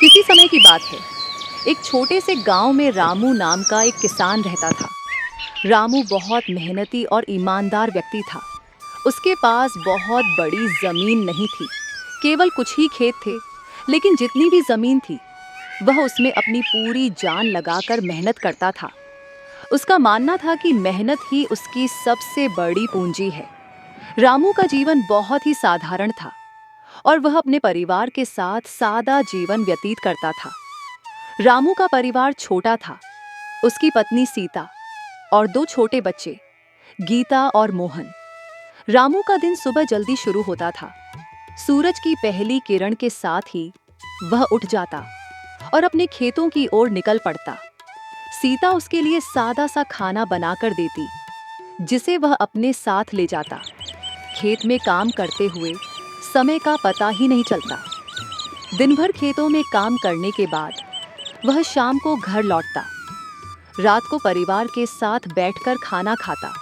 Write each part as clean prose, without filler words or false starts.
किसी समय की बात है। एक छोटे से गांव में रामू नाम का एक किसान रहता था। रामू बहुत मेहनती और ईमानदार व्यक्ति था। उसके पास बहुत बड़ी जमीन नहीं थी, केवल कुछ ही खेत थे। लेकिन जितनी भी जमीन थी, वह उसमें अपनी पूरी जान लगाकर मेहनत करता था। उसका मानना था कि मेहनत ही उसकी सबसे बड़ी पूंजी है। रामू का जीवन बहुत ही साधारण था और वह अपने परिवार के साथ सादा जीवन व्यतीत करता था। रामू का परिवार छोटा था। उसकी पत्नी सीता और दो छोटे बच्चे, गीता और मोहन। रामू का दिन सुबह जल्दी शुरू होता था। सूरज की पहली किरण के साथ ही वह उठ जाता और अपने खेतों की ओर निकल पड़ता। सीता उसके लिए सादा सा खाना बनाकर देती, जिसे वह अपने साथ ले जाता। खेत में काम करते हुए समय का पता ही नहीं चलता। दिन भर खेतों में काम करने के बाद वह शाम को घर लौटता। रात को परिवार के साथ बैठकर खाना खाता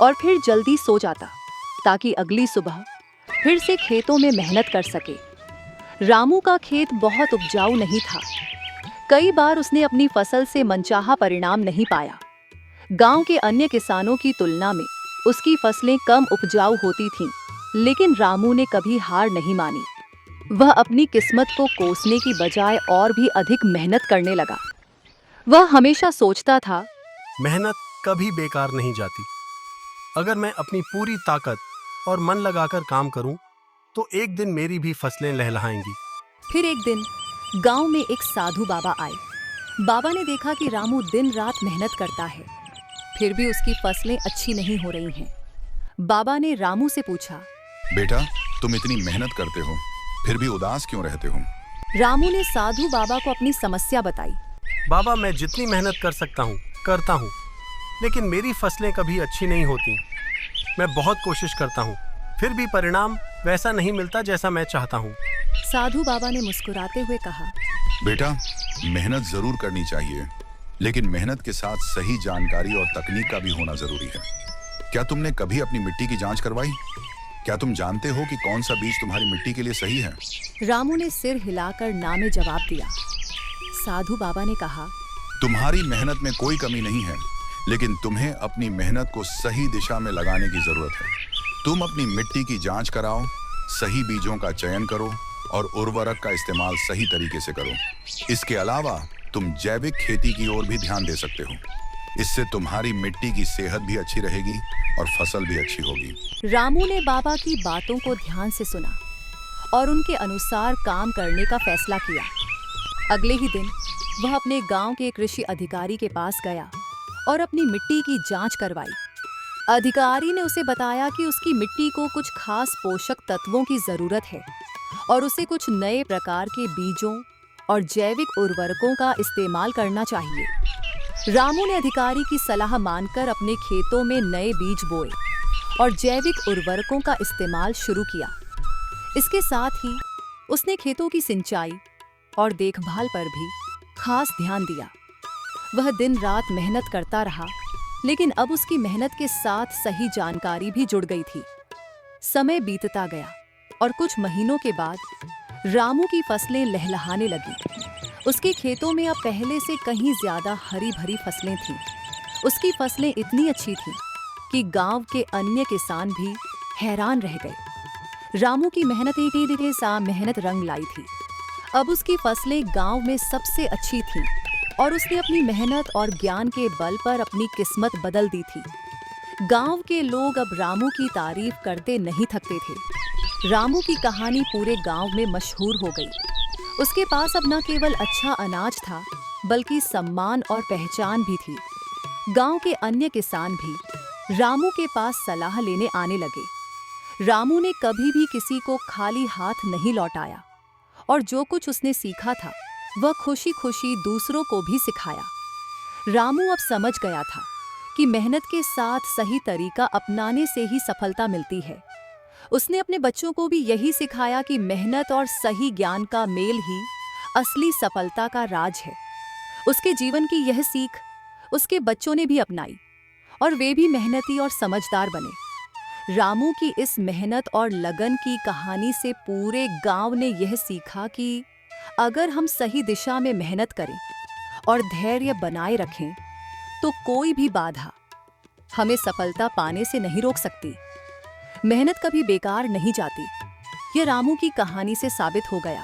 और फिर जल्दी सो जाता, ताकि अगली सुबह फिर से खेतों में मेहनत कर सके। रामू का खेत बहुत उपजाऊ नहीं था। कई बार उसने अपनी फसल से मनचाहा परिणाम नहीं पाया। गांव के अन्य किसानों की तुलना में उसकी फसलें कम उपजाऊ होती थीं, लेकिन रामू ने कभी हार नहीं मानी। वह अपनी किस्मत को कोसने की बजाय और भी अधिक मेहनत करने लगा। वह हमेशा सोचता था, मेहनत कभी बेकार नहीं जाती। अगर मैं अपनी पूरी ताकत और मन लगाकर काम करूं, तो एक दिन मेरी भी फसलें लहलहाएंगी। फिर एक दिन गांव में एक साधु बाबा आए। बाबा ने देखा कि रामू दिन रात मेहनत करता है, फिर भी उसकी फसलें अच्छी नहीं हो रही हैं। बाबा ने रामू से पूछा, बेटा, तुम इतनी मेहनत करते हो, फिर भी उदास क्यों रहते हो? रामू ने साधु बाबा को अपनी समस्या बताई। बाबा, मैं जितनी मेहनत कर सकता हूं, करता हूं, लेकिन मेरी फसलें कभी अच्छी नहीं होती। मैं बहुत कोशिश करता हूं, फिर भी परिणाम वैसा नहीं मिलता जैसा मैं चाहता हूं। साधु बाबा ने मुस्कुराते हुए कहा, बेटा, मेहनत जरूर करनी चाहिए, लेकिन मेहनत के साथ सही जानकारी और तकनीक का भी होना जरूरी है। क्या तुमने कभी अपनी मिट्टी की जांच करवाई? क्या तुम जानते हो कि कौन सा बीज तुम्हारी मिट्टी के लिए सही है? रामू ने सिर हिलाकर ना में जवाब दिया। साधु बाबा ने कहा, तुम्हारी मेहनत में कोई कमी नहीं है, लेकिन तुम्हें अपनी मेहनत को सही दिशा में लगाने की जरूरत है। तुम अपनी मिट्टी की जांच कराओ, सही बीजों का चयन करो और उर्वरक का इस्तेमाल सही तरीके से करो। इसके अलावा तुम जैविक खेती की ओर भी ध्यान दे सकते हो। इससे तुम्हारी मिट्टी की सेहत भी अच्छी रहेगी और फसल भी अच्छी होगी। रामू ने बाबा की बातों को ध्यान से सुना और उनके अनुसार काम करने का फैसला किया। अगले ही दिन वह अपने गांव के कृषि अधिकारी के पास गया और अपनी मिट्टी की जांच करवाई। अधिकारी ने उसे बताया कि उसकी मिट्टी को कुछ खास पोषक तत्वों की जरूरत है और उसे कुछ नए प्रकार के बीजों और जैविक उर्वरकों का इस्तेमाल करना चाहिए। रामू ने अधिकारी की सलाह मानकर अपने खेतों में नए बीज बोए और जैविक उर्वरकों का इस्तेमाल शुरू किया। इसके साथ ही उसने खेतों की सिंचाई और देखभाल पर भी खास ध्यान दिया। वह दिन रात मेहनत करता रहा, लेकिन अब उसकी मेहनत के साथ सही जानकारी भी जुड़ गई थी। समय बीतता गया और कुछ महीनों के बाद रामू की फसलें लहलहाने लगी। उसके खेतों में अब पहले से कहीं ज्यादा हरी भरी फसलें थीं। उसकी फसलें इतनी अच्छी थीं कि गांव के अन्य किसान भी हैरान रह गए। रामू की मेहनत एक सा मेहनत रंग लाई थी। अब उसकी फसलें गांव में सबसे अच्छी थीं और उसने अपनी मेहनत और ज्ञान के बल पर अपनी किस्मत बदल दी थी। गांव के लोग अब रामू की तारीफ करते नहीं थकते थे। रामू की कहानी पूरे गांव में मशहूर हो गई। उसके पास अब न केवल अच्छा अनाज था, बल्कि सम्मान और पहचान भी थी। गांव के अन्य किसान भी रामू के पास सलाह लेने आने लगे। रामू ने कभी भी किसी को खाली हाथ नहीं लौटाया और जो कुछ उसने सीखा था, वह खुशी खुशी दूसरों को भी सिखाया। रामू अब समझ गया था कि मेहनत के साथ सही तरीका अपनाने से ही सफलता मिलती है। उसने अपने बच्चों को भी यही सिखाया कि मेहनत और सही ज्ञान का मेल ही असली सफलता का राज है। उसके जीवन की यह सीख उसके बच्चों ने भी अपनाई और वे भी मेहनती और समझदार बने। रामू की इस मेहनत और लगन की कहानी से पूरे गांव ने यह सीखा कि अगर हम सही दिशा में मेहनत करें और धैर्य बनाए रखें तो कोई भी बाधा हमें सफलता पाने से नहीं रोक सकती। मेहनत कभी बेकार नहीं जाती। ये रामू की कहानी से साबित हो गया।